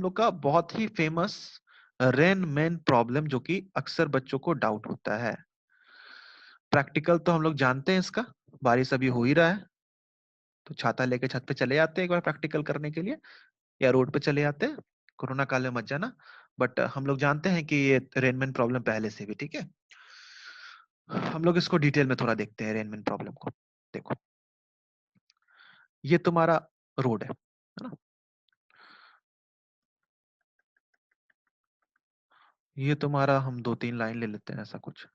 लोग का बहुत ही फेमस रेन मैन प्रॉब्लम, जो कि अक्सर बच्चों को डाउट होता है। प्रैक्टिकल तो हम लोग जानते हैं इसका, बारिश अभी हो ही रहा है तो छाता लेके छत पे चले जाते हैं एक बार प्रैक्टिकल करने के लिए, या रोड पे चले जाते हैं। कोरोना काल में मत जाना। बट हम लोग जानते हैं कि ये रेनमैन प्रॉब्लम पहले से भी, ठीक है। हम लोग इसको डिटेल में थोड़ा देखते हैं रेनमैन प्रॉब्लम को। देखो, ये तुम्हारा रोड है ना। ये तुम्हारा, हम 2-3 लाइन ले लेते हैं ऐसा कुछ।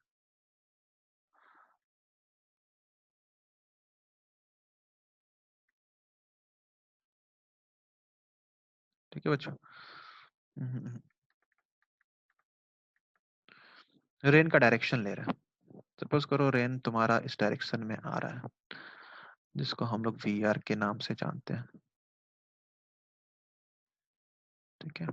ठीक है बच्चों। रेन का डायरेक्शन ले रहे हैं। सपोज करो रेन तुम्हारा इस डायरेक्शन में आ रहा है, जिसको हम लोग वी आर के नाम से जानते हैं, ठीक है।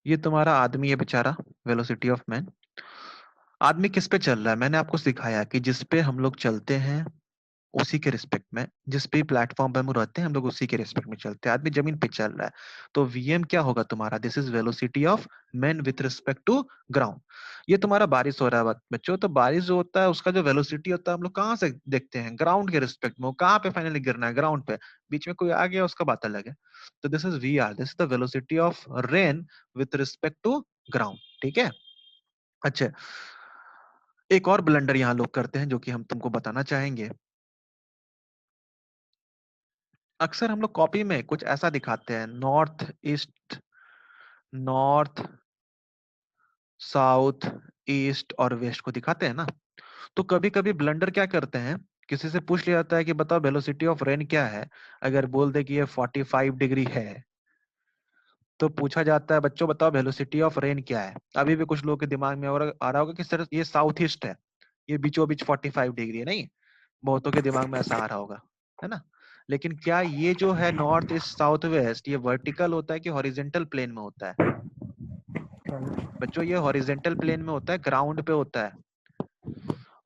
ये तुम्हारा आदमी है बेचारा, वेलोसिटी ऑफ मैन। आदमी किस पे चल रहा है, मैंने आपको सिखाया कि जिस पे हम लोग चलते हैं उसी के रिस्पेक्ट में, जिस भी प्लेटफॉर्म पे हम रहते हैं हम लोग उसी के रिस्पेक्ट में चलते हैं। आदमी जमीन पे चल रहा है तो वीएम क्या होगा तुम्हारा, this is velocity of man with respect to ground. ये तुम्हारा बारिश हो रहा है बच्चों, तो बारिश जो होता है उसका जो वेलोसिटी होता है हम लोग कहाँ से देखते हैं, ग्राउंड के रिस्पेक्ट में। वो कहाँ पे फाइनली गिरना है, ग्राउंड पे। बीच में कोई आ गया उसका बात अलग है। तो this is V R, this is the velocity of rain with respect to ground, ठीक है। अच्छा, एक और ब्लंडर यहाँ लोग करते हैं जो कि हम तुमको बताना चाहेंगे। अक्सर हम लोग कॉपी में कुछ ऐसा दिखाते हैं, north east, north south east और वेस्ट को दिखाते हैं ना। तो कभी कभी ब्लंडर क्या करते हैं, किसी से पूछ लिया जाता है कि बताओ वेलोसिटी ऑफ रेन क्या है। अगर बोल दे कि ये 45 डिग्री है, तो पूछा जाता है बच्चों बताओ वेलोसिटी ऑफ रेन क्या है। अभी भी कुछ लोगों के दिमाग में आ रहा होगा कि सर ये साउथ ईस्ट है, ये बीचों बीच 45 डिग्री है। नहीं, बहुतों के दिमाग में ऐसा आ रहा होगा, है ना। लेकिन क्या ये जो है नॉर्थ ईस्ट साउथ वेस्ट, ये वर्टिकल होता है कि हॉरिजेंटल प्लेन में होता है। बच्चों ये हॉरिजेंटल प्लेन में होता है, ग्राउंड पे होता है।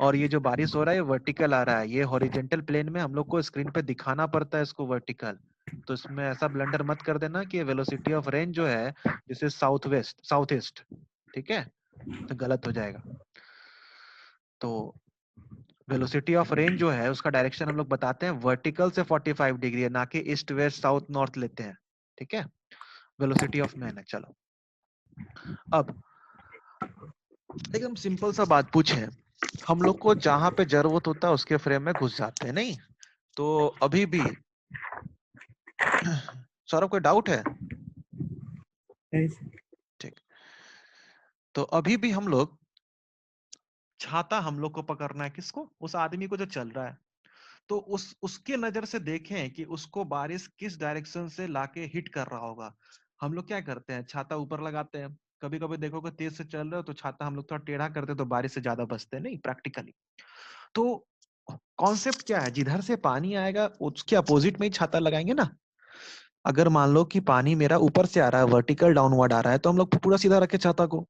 और ये जो बारिश हो रहा है ये वर्टिकल आ रहा है, ये हॉरिजेंटल प्लेन में हम लोग को स्क्रीन पे दिखाना पड़ता है इसको वर्टिकल। तो इसमें ऐसा ब्लंडर मत कर देना कि वेलोसिटी ऑफ रेन जो है जैसे साउथ वेस्ट साउथ ईस्ट, ठीक है, तो गलत हो जाएगा। तो वेलोसिटी ऑफ रेन जो है उसका डायरेक्शन हम लोग बताते हैं वर्टिकल से 45 डिग्री है, ना कि ईस्ट वेस्ट साउथ नॉर्थ लेते हैं, ठीक है। वेलोसिटी ऑफ मैन है। चलो अब एकदम सिंपल सा बात पूछे, हम लोग को जहां पे जरूरत होता है उसके फ्रेम में घुस जाते हैं, नहीं। तो अभी भी सौरभ कोई डाउट है? ठीक। तो अभी भी हम लोग, छाता हम लोग को पकड़ना है किसको, उस आदमी को जो चल रहा है। तो उसके नजर से देखें कि उसको बारिश किस डायरेक्शन से लाके हिट कर रहा होगा। हम लोग क्या करते हैं, छाता ऊपर लगाते हैं। कभी कभी देखोगे तेज से चल रहे हो तो छाता हम लोग थोड़ा टेढ़ा करते हैं तो बारिश से ज्यादा बचते हैं, नहीं प्रैक्टिकली। तो कॉन्सेप्ट क्या है, जिधर से पानी आएगा उसके अपोजिट में ही छाता लगाएंगे ना। अगर मान लो कि पानी मेरा ऊपर से आ रहा है, वर्टिकल डाउनवर्ड आ रहा है, तो हम लोग पूरा सीधा रखे छाता को।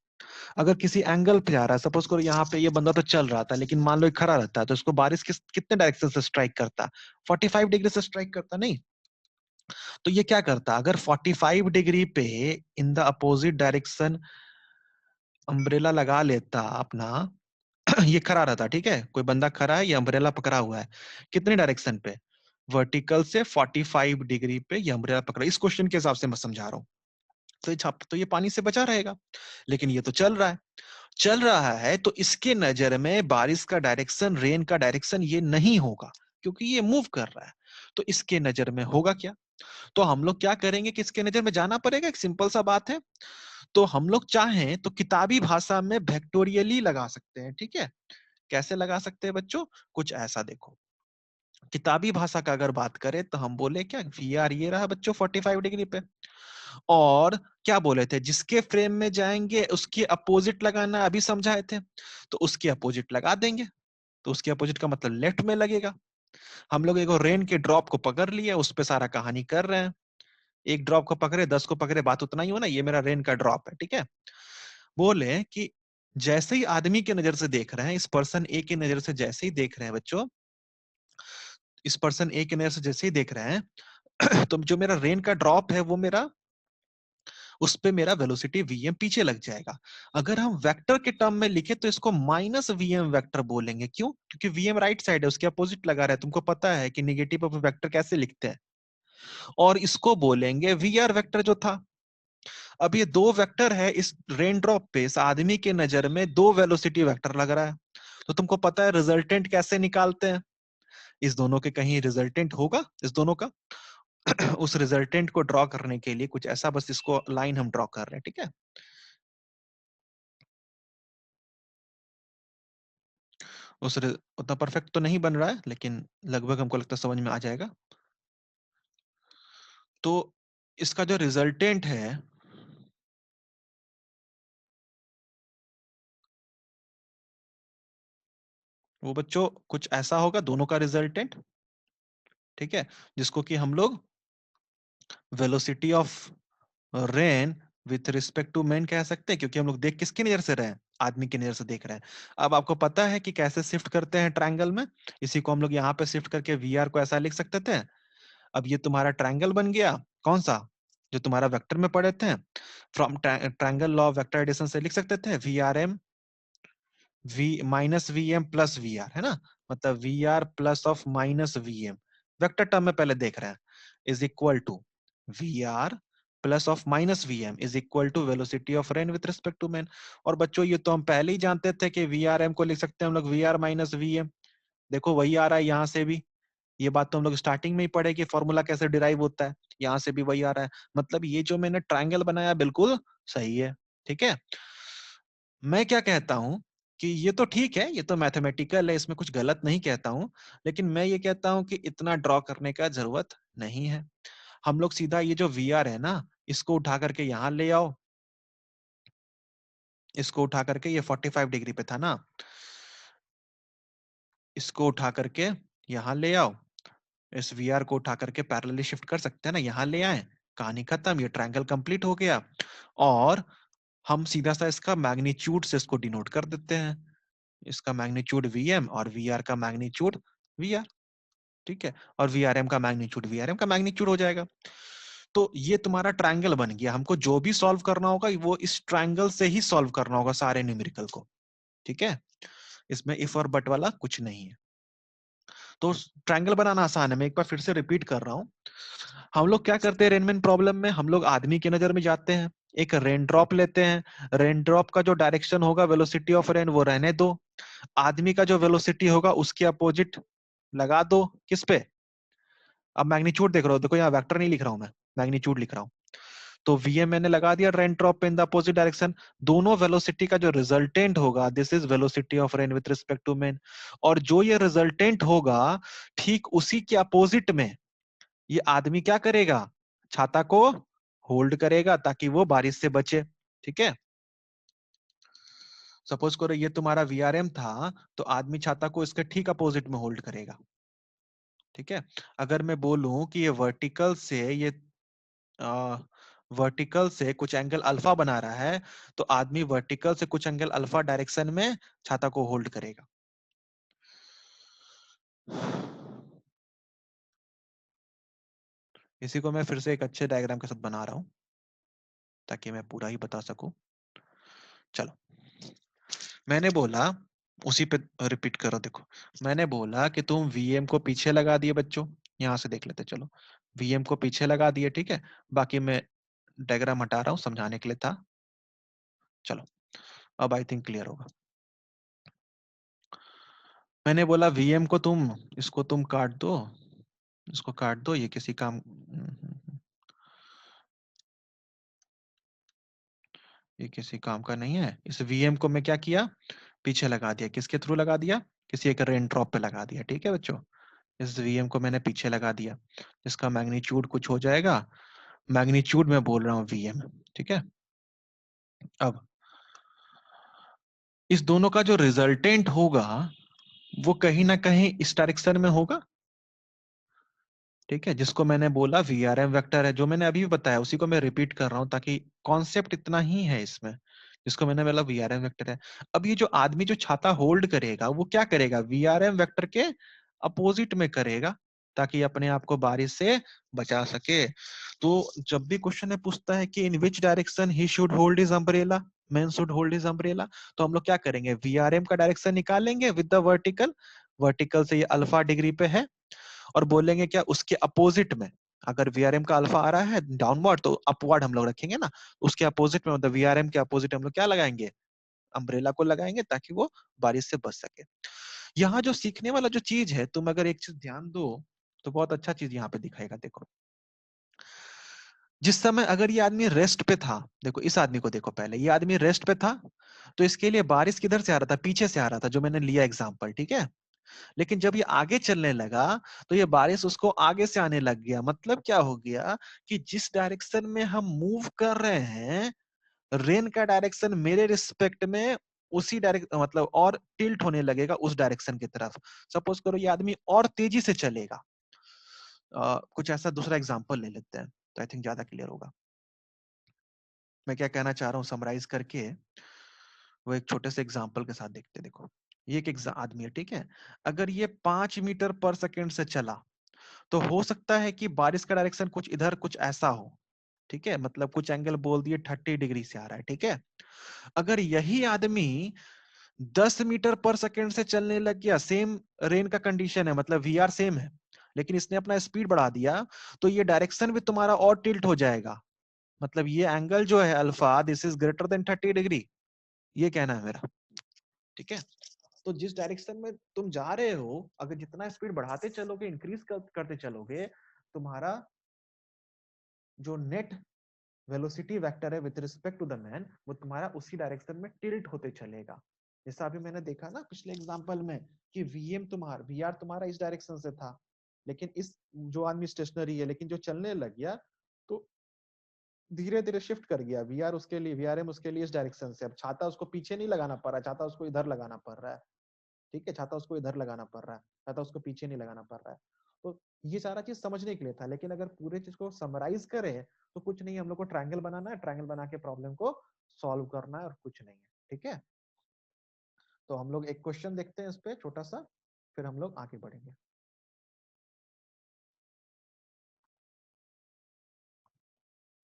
अगर किसी एंगल पे आ रहा है, सपोज करो यहाँ पे ये बंदा तो चल रहा था लेकिन मान लो ये खड़ा रहता है, तो इसको बारिश कितने डायरेक्शन से स्ट्राइक करता, 45 डिग्री से स्ट्राइक करता, नहीं। तो ये क्या करता, अगर 45 डिग्री पे इन द अपोजिट डायरेक्शन अम्ब्रेला लगा लेता अपना, ये खड़ा रहता, ठीक है, कोई बंदा खड़ा है, ये अम्ब्रेला पकड़ा हुआ है, कितने डायरेक्शन पे, वर्टिकल से 45 डिग्री पे ये अम्ब्रेला पकड़ा। इस क्वेश्चन के हिसाब से मैं समझा रहा हूँ। तो ये छाप तो ये पानी से बचा रहेगा। लेकिन ये तो चल रहा है, चल रहा है तो इसके नजर में बारिश का डायरेक्शन, रेन का डायरेक्शन ये नहीं होगा, क्योंकि ये मूव कर रहा है। तो इसके नजर में होगा क्या, तो हम लोग क्या करेंगे कि इसके नजर में जाना पड़ेगा। एक सिंपल सा बात है, तो हम लोग चाहें तो किताबी भाषा में वेक्टोरियली लगा सकते हैं, ठीक है। कैसे लगा सकते हैं बच्चों, कुछ ऐसा देखो। किताबी भाषा का अगर बात करें तो हम बोले क्या, वी आर ये रहा बच्चों 45 डिग्री पे, और क्या बोले थे, जिसके फ्रेम में जाएंगे उसके अपोजिट लगाना, अभी समझाए थे। तो उसके अपोजिट लगा देंगे, तो उसके अपोजिट का मतलब लेफ्ट में लगेगा। हम लोग एक रेन के ड्रॉप को पकड़ लिया, उस पे सारा कहानी कर रहे हैं। एक ड्रॉप को पकड़े 10 को पकड़े, बात उतना ही हो ना, ये मेरा रेन का ड्रॉप है, ठीक है। बोले कि जैसे ही आदमी के नजर से देख रहे हैं, इस पर्सन ए की नजर से जैसे ही देख रहे हैं बच्चों, इस पर्सन ए की नजर से जैसे ही देख रहे हैं, तो जो मेरा रेन का ड्रॉप है वो मेरा उस पे मेरा वेलोसिटी वीएम पीछे लग जाएगा। अगर हम वेक्टर के टर्म में लिखे तो इसको माइनस वीएम वेक्टर बोलेंगे। क्यों? क्योंकि वीएम राइट साइड है, उसके अपोजिट लगा रहा है। तुमको पता है कि निगेटिव ऑफ वेक्टर कैसे लिखते हैं। और इसको बोलेंगे वीआर वेक्टर जो था। अब ये दो वेक्टर है, इस रेन ड्रॉप पे इस आदमी के नजर में दो वेलोसिटी वेक्टर लग रहा है। तो तुमको पता है रिजल्टेंट कैसे निकालते हैं? इस दोनों के कहीं रिजल्टेंट होगा इस दोनों का। उस रिजल्टेंट को ड्रॉ करने के लिए कुछ ऐसा, बस इसको लाइन हम ड्रॉ कर रहे हैं, ठीक है। उतना परफेक्ट तो नहीं बन रहा है, लेकिन लगभग हमको लगता है समझ में आ जाएगा। तो इसका जो रिजल्टेंट है वो बच्चों कुछ ऐसा होगा, दोनों का रिजल्टेंट, ठीक है, जिसको कि हम लोग velocity of rain with respect to man कह सकते हैं, क्योंकि हम लोग देख किसकी नजर से रहे हैं? आदमी की नजर से देख रहे हैं। अब आपको पता है कि कैसे शिफ्ट करते हैं ट्रायंगल में? इसी को हम लोग यहाँ पे शिफ्ट करके वीआर को ऐसा लिख सकते थे। अब ये तुम्हारा ट्रायंगल बन गया, कौन सा? जो तुम्हारा वेक्टर में पढ़े थे, from triangle law of vector addition से लिख सकते थे V R M V minus V M plus V R, है ना? मतलब V R plus of minus V M, vector term में पहले देख रहे हैं, is equal to V R plus of minus V M is equal to velocity of rain with respect to man. और बच्चों ये तो हम पहले ही जानते थे कि वी आर एम को लिख सकते हैं हम लोग V R minus V M. देखो वही आ रहा है यहाँ से भी, ये बात तो हम लोग स्टार्टिंग में ही पढ़े कि फॉर्मूला कैसे डिराइव होता है। यहाँ से भी वही आ रहा है। मतलब ये जो मैंने ट्रायंगल बनाया बिल्कुल सही है, ठीक है। मैं क्या कहता हूं कि ये तो ठीक है, ये तो मैथमेटिकल है, इसमें कुछ गलत नहीं कहता हूं, लेकिन मैं ये कहता हूं कि इतना ड्रॉ करने का जरूरत नहीं है। हम लोग सीधा ये जो वी आर है ना, इसको उठा करके यहाँ ले आओ। इसको उठा करके, ये 45 डिग्री पे था ना, इसको उठा करके यहाँ ले आओ। इस वी आर को उठा करके पैरेलली शिफ्ट कर सकते हैं ना, यहाँ ले आए, कहानी खत्म, ये ट्रायंगल कंप्लीट हो गया। और हम सीधा सा इसका मैग्नीट्यूड से इसको डिनोट कर देते हैं। इसका मैग्नीट्यूड वीएम और वीआर का मैग्नीट्यूड वीआर, ठीक है। और वीआरएम का मैग्नीट्यूड वीआरएम का मैग्नीट्यूड हो जाएगा। तो ये तुम्हारा ट्रायंगल बन गया। हमको जो भी सॉल्व करना होगा वो इस ट्रायंगल से ही सॉल्व करना होगा सारे न्यूमेरिकल को, ठीक है। इसमें इफ और बट वाला कुछ नहीं है। तो ट्रायंगल बनाना आसान है, मैं एक बार फिर से रिपीट कर रहा हूँ। हम लोग क्या करते हैं रेनमैन प्रॉब्लम में? हम लोग आदमी की नजर में जाते हैं, एक रेन ड्रॉप लेते हैं। रेन ड्रॉप का जो डायरेक्शन होगा वेलोसिटी ऑफ रेन वो रहने दो। आदमी का जो वेलोसिटी होगा उसके अपोजिट लगा दो। किस पे? अब मैग्नीट्यूड देख रहा हो, देखो यहाँ वेक्टर नहीं लिख रहा हूं मैं, मैग्नीट्यूड लिख रहा हूँ। तो वीएम मैंने लगा दिया rain drop in the opposite direction. दोनों वेलोसिटी का जो रिजल्टेंट होगा, this is velocity of rain with respect to man. और जो ये रिजल्टेंट होगा ठीक उसी के अपोजिट में ये आदमी क्या करेगा? छाता को होल्ड करेगा ताकि वो बारिश से बचे, ठीक है। सपोज करो ये तुम्हारा वीआरएम था, तो आदमी छाता को इसके ठीक अपोजिट में होल्ड करेगा, ठीक है। अगर मैं बोलूं कि ये वर्टिकल से कुछ एंगल अल्फा बना रहा है, तो आदमी वर्टिकल से कुछ एंगल अल्फा डायरेक्शन में छाता को होल्ड करेगा। इसी को मैं फिर से एक अच्छे डायग्राम के साथ बना रहा हूं ताकि मैं पूरा ही बता सकूं। चलो, मैंने बोला, उसी पे रिपीट करो। देखो, मैंने बोला कि तुम वीएम को पीछे लगा दिए बच्चों। यहां से देख लेते, चलो। वीएम को पीछे लगा दिए, ठीक है। बाकी मैं डायग्राम हटा रहा हूं, समझाने के लिए था। चलो, अब आई थिंक क्लियर होगा। मैंने बोला वीएम को तुम, इसको तुम काट दो, इसको काट दो, ये किसी काम, ये किसी काम का नहीं है। इस वीएम को मैं क्या किया? पीछे लगा दिया। किसके थ्रू लगा दिया? किसी एक रेन ड्रॉप पे लगा दिया, ठीक है बच्चों। इस वीएम को मैंने पीछे लगा दिया। इसका मैग्नीट्यूड कुछ हो जाएगा, मैग्नीट्यूड में बोल रहा हूँ वीएम, ठीक है। अब इस दोनों का जो रिजल्टेंट होगा वो कहीं ना कहीं इस डायरेक्शन में होगा, ठीक है। जिसको मैंने बोला वीआरएम वेक्टर है, जो मैंने अभी भी बताया उसी को मैं रिपीट कर रहा हूँ ताकि कॉन्सेप्ट इतना ही है इसमें। जिसको मैंने बोला वीआरएम वेक्टर है। अब ये जो आदमी जो छाता होल्ड करेगा वो क्या करेगा? वीआरएम वेक्टर के अपोजिट में करेगा, ताकि अपने आप को बारिश से बचा सके। तो जब भी क्वेश्चन में पूछता है कि in which direction he should hold his umbrella, man should hold his umbrella, तो हम लोग क्या करेंगे, वीआरएम का डायरेक्शन निकालेंगे विद द वर्टिकल, वर्टिकल से ये अल्फा डिग्री पे है, और बोलेंगे क्या उसके अपोजिट में, अगर वीआरएम का अल्फा आ रहा है डाउनवर्ड तो अपवर्ड हम लोग रखेंगे ना, उसके अपोजिट में मतलब वीआरएम के अपोजिट हम लोग क्या लगाएंगे, अम्ब्रेला को लगाएंगे, ताकि वो बारिश से बच सके। यहाँ जो सीखने वाला जो चीज है, तुम अगर एक चीज ध्यान दो तो बहुत अच्छा चीज यहाँ पे दिखाएगा। देखो, जिस समय अगर ये आदमी रेस्ट पे था, देखो इस आदमी को देखो, पहले ये आदमी रेस्ट पे था, तो इसके लिए बारिश किधर से आ रहा था, पीछे से आ रहा था, जो मैंने लिया एग्जांपल, ठीक है। लेकिन जब ये आगे चलने लगा तो ये बारिश उसको आगे से आने लग गया। मतलब क्या हो गया कि जिस डायरेक्शन में हम मूव कर रहे हैं, रेन का डायरेक्शन मेरे रिस्पेक्ट में उसी डायरेक्ट मतलब और टिल्ट होने लगेगा उस डायरेक्शन की तरफ। सपोज करो ये आदमी और तेजी से चलेगा, कुछ ऐसा दूसरा एग्जांपल ले लेते हैं, तो आई थिंक ज्यादा क्लियर होगा। मैं क्या कहना चाह रहा हूँ समराइज करके, वो एक छोटे से एग्जांपल के साथ देखते हैं। देखो, ये एक आदमी है, ठीक है। अगर ये 5 मीटर पर सेकेंड से चला, तो हो सकता है कि बारिश का डायरेक्शन कुछ इधर कुछ ऐसा हो, ठीक है। मतलब कुछ एंगल बोल दिए 30 डिग्री से आ रहा है, ठीक है। अगर यही आदमी 10 मीटर पर सेकेंड से चलने लग गया, सेम रेन का कंडीशन है, मतलब वीआर सेम है, लेकिन इसने अपना स्पीड बढ़ा दिया, तो ये डायरेक्शन भी तुम्हारा और टिल्ट हो जाएगा। मतलब ये एंगल जो है alpha, this is greater than 30 degree, ये कहना है मेरा, ठीक है। तो जिस डायरेक्शन में तुम जा रहे हो, अगर जितना स्पीड बढ़ाते चलोगे, इंक्रीज करते चलोगे, तुम्हारा जो नेट वेलोसिटी वेक्टर है with respect to the man, वो तुम्हारा उसी डायरेक्शन में टिल्ट होते चलेगा। जैसा अभी मैंने देखा ना पिछले एग्जांपल में, कि वीआर तुम्हारा इस डायरेक्शन से था, लेकिन इस जो आदमी स्टेशनरी है लेकिन जो चलने लग गया, तो धीरे धीरे शिफ्ट कर गया वीआर उसके लिए, वीआरएम उसके लिए इस डायरेक्शन से। अब छाता उसको पीछे नहीं लगाना पड़ रहा है, छाता उसको इधर लगाना पड़ रहा है, ठीक है। छाता उसको इधर लगाना पड़ रहा है, छाता उसको पीछे नहीं लगाना पड़ रहा है। तो ये सारा चीज समझने के लिए था, लेकिन अगर पूरे चीज को समराइज करें तो कुछ नहीं, हम लोग को ट्रायंगल बनाना है, ट्रायंगल बना के प्रॉब्लम को सॉल्व करना है, और कुछ नहीं है, ठीक है। तो हम लोग एक क्वेश्चन देखते हैं इस पे छोटा सा, फिर हम लोग आगे बढ़ेंगे।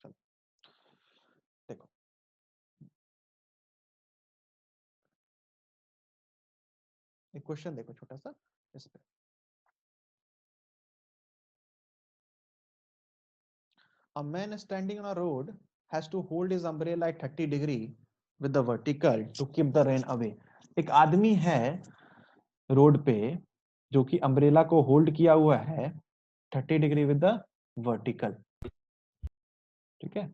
चलो देखो, एक क्वेश्चन देखो छोटा सा इस पे। A man standing on a road has to hold his umbrella at 30 degree with the vertical to keep the rain away. एक आदमी है रोड पे जो कि अम्ब्रेला को होल्ड किया हुआ है 30 डिग्री विद द वर्टिकल, ठीक है।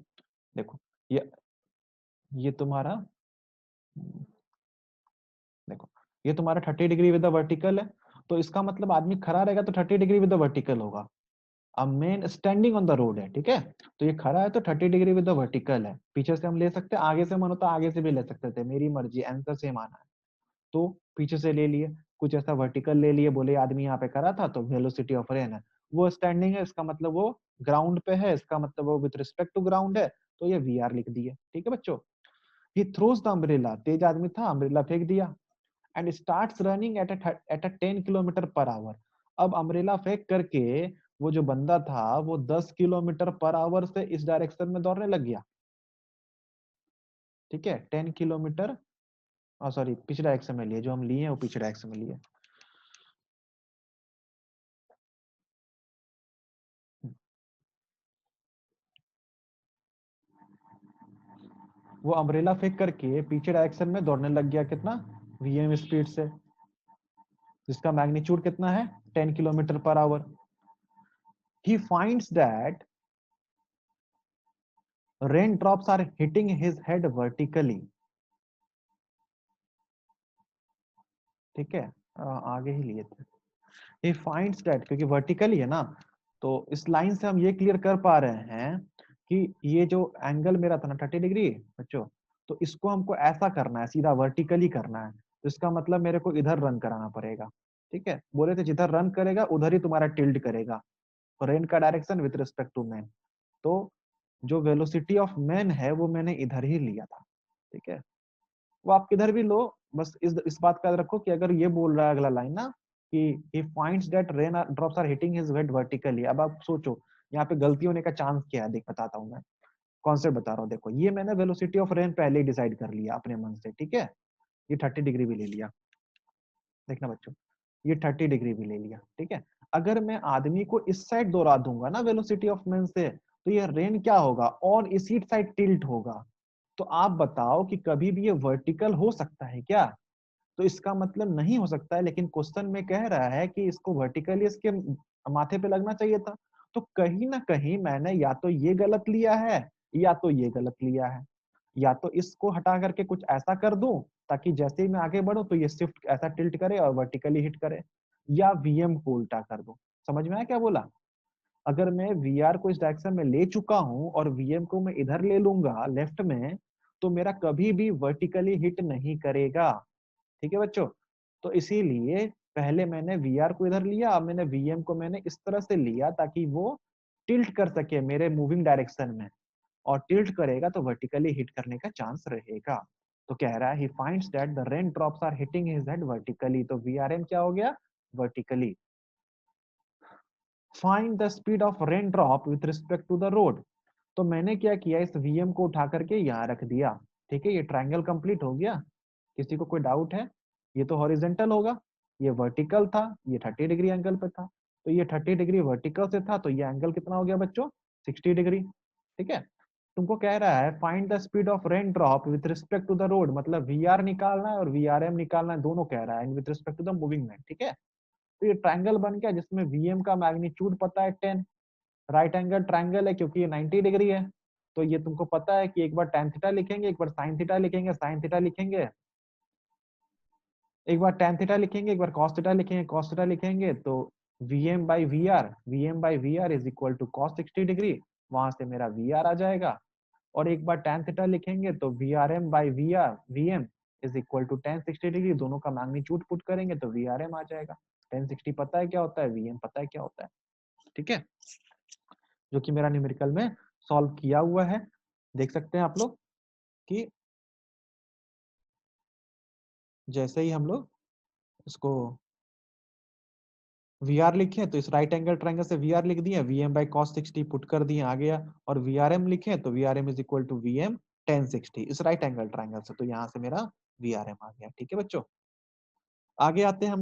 देखो, ये तुम्हारा, देखो ये तुम्हारा 30 डिग्री विद द वर्टिकल है, तो इसका मतलब आदमी खड़ा रहेगा तो 30 डिग्री विद द वर्टिकल होगा। अब main standing on the road है, ठीक है। तो ये खड़ा है तो 30 डिग्री विद द वर्टिकल है। पीछे से हम ले सकते हैं, आगे से मन होता आगे से भी ले सकते थे, मेरी मर्जी, आंसर सेम आना है। तो पीछे से ले लिए, कुछ ऐसा वर्टिकल ले लिए, बोले आदमी यहाँ पे खड़ा था तो वेलोसिटी ऑफ रेन है, वो स्टैंडिंग है, इसका मतलब वो ग्राउंड पे है, इसका मतलब वो विद रिस्पेक्ट टू ग्राउंड है, तो ये वी आर लिख दिए, ठीक है बच्चों। ही थ्रोज द अम्ब्रेला, तेज आदमी था, अम्ब्रेला फेंक दिया, and starts running at a 10 kilometre per our. अब अम्ब्रेला फेंक करके वो जो बंदा था वो 10 किलोमीटर पर आवर से इस डायरेक्शन में दौड़ने लग गया, ठीक है। 10 किलोमीटर, सॉरी पिछले डायरेक्शन में लिए, जो हम लिए हैं वो पिछले डायरेक्शन में लिए। वो अम्ब्रेला फेंक करके पीछे डायरेक्शन में दौड़ने लग गया, कितना, वीएम स्पीड से, जिसका मैग्नीट्यूड कितना है, 10 kilometre per hour. He finds that rain drops are hitting his head vertically, ठीक है। आगे ही लिए थे। he finds that, क्योंकि वर्टिकली है ना, तो इस लाइन से हम ये क्लियर कर पा रहे हैं कि ये जो एंगल मेरा था ना 30 डिग्री बच्चों, तो इसको हमको ऐसा करना है, सीधा वर्टिकली करना है, तो इसका मतलब मेरे को इधर रन कराना पड़ेगा, ठीक है। बोले थे जिधर रन करेगा उधर ही तुम्हारा टिल्ट करेगा, और रेन का direction with respect to man, तो जो वेलोसिटी ऑफ मैन है वो मैंने इधर ही लिया था, ठीक है। वो आप किधर भी लो, बस इस बात का याद रखो कि अगर ये बोल रहा है अगला लाइन ना कि he finds that rain drops are hitting his head vertically। अब आप सोचो यहाँ पे गलती होने का चांस क्या है, देख बताता हूँ मैं, कॉन्सेप्ट बता रहा हूँ। देखो ये मैंने वेलोसिटी ऑफ रेन पहले ही डिसाइड कर लिया अपने मन से, ठीक है, ये 30 डिग्री भी ले लिया, देखना बच्चों, ये 30 डिग्री भी ले लिया, ठीक है। अगर मैं आदमी को इस साइड दौड़ा दूंगा ना वेलोसिटी ऑफ रेन से, तो ये रेन क्या होगा, और इसी साइड टिल्ट होगा। तो आप बताओ कि कभी भी ये वर्टिकल हो सकता है क्या? तो इसका मतलब नहीं हो सकता है, लेकिन क्वेश्चन में कह रहा है कि इसको वर्टिकली इसके माथे पे लगना चाहिए था। तो कहीं ना कहीं मैंने या तो ये गलत लिया है या तो ये गलत लिया है। या तो इसको हटा करके कुछ ऐसा कर दूं ताकि जैसे ही मैं आगे बढ़ूं तो ये शिफ्ट ऐसा टिल्ट करे और वर्टिकली हिट करे, या वीएम को उल्टा कर दूं। समझ में आया क्या बोला? अगर मैं वीआर को इस डायरेक्शन में ले चुका हूं और वीएम को मैं इधर ले लूंगा लेफ्ट में, तो मेरा कभी भी वर्टिकली हिट नहीं करेगा, ठीक है बच्चों। तो इसीलिए पहले मैंने वीआर को इधर लिया, अब मैंने वीएम को मैंने इस तरह से लिया ताकि वो टिल्ट कर सके मेरे मूविंग डायरेक्शन में, और टिल्ट करेगा तो वर्टिकली हिट करने का चांस रहेगा। तो कह रहा है he finds that the rain drops are hitting his head vertically, तो वीआरएम क्या हो गया, vertically. Find the speed of rain drop with respect to the road. तो मैंने क्या किया, इस वीएम को उठा करके यहाँ रख दिया, ठीक है, ये ट्रायंगल कंप्लीट हो गया। किसी को कोई डाउट है? ये तो हॉरिजेंटल होगा, ये वर्टिकल था, ये 30 डिग्री एंगल पे था, तो ये 30 डिग्री वर्टिकल से था, तो ये एंगल कितना हो गया बच्चों, 60 डिग्री, ठीक है। तुमको कह रहा है find the speed of rain drop with respect to the road, मतलब वीआर निकालना है और वीआरएम निकालना है, दोनों कह रहा है with respect to the moving man, ठीक है। तो ये ट्रायंगल बन गया जिसमें वीएम का मैग्नीट्यूड पता है 10, राइट एंगल ट्रायंगल है क्योंकि ये 90 डिग्री है। तो ये तुमको पता है कि एक बार tan थीटा लिखेंगे, एक बार sin थीटा लिखेंगे, sin थीटा लिखेंगे, एक बार tan थीटा लिखेंगे, एक बार cos थीटा लिखेंगे, cos थीटा लिखेंगे, तो vm by vr is equal to cos 60 degree, वहां से मेरा vr आ जाएगा। और एक बार tan थीटा लिखेंगे तो vm is equal to tan 60 degree, दोनों का मैग्नीट्यूड पुट करेंगे तो vrm आ जाएगा। tan 60 पता है क्या होता है, vm पता है क्या होता है, ठीक है, जो कि मेरा न्यूमेरिकल में सॉल्व किया हुआ है। देख सकते हैं आप लोग कि जैसे ही हम लोग इसको वीआर लिखे तो इस राइट एंगल ट्रायंगल से वीआर लिख दिए, वीएम बाई कॉस 60 पुट कर दिए आ गया, और वीआरएम लिखे तो VRM is equal to VM tan 60 इस राइट एंगल ट्रायंगल से, तो यहाँ से मेरा वीआरएम आ गया, ठीक है बच्चों। आगे आते हैं हम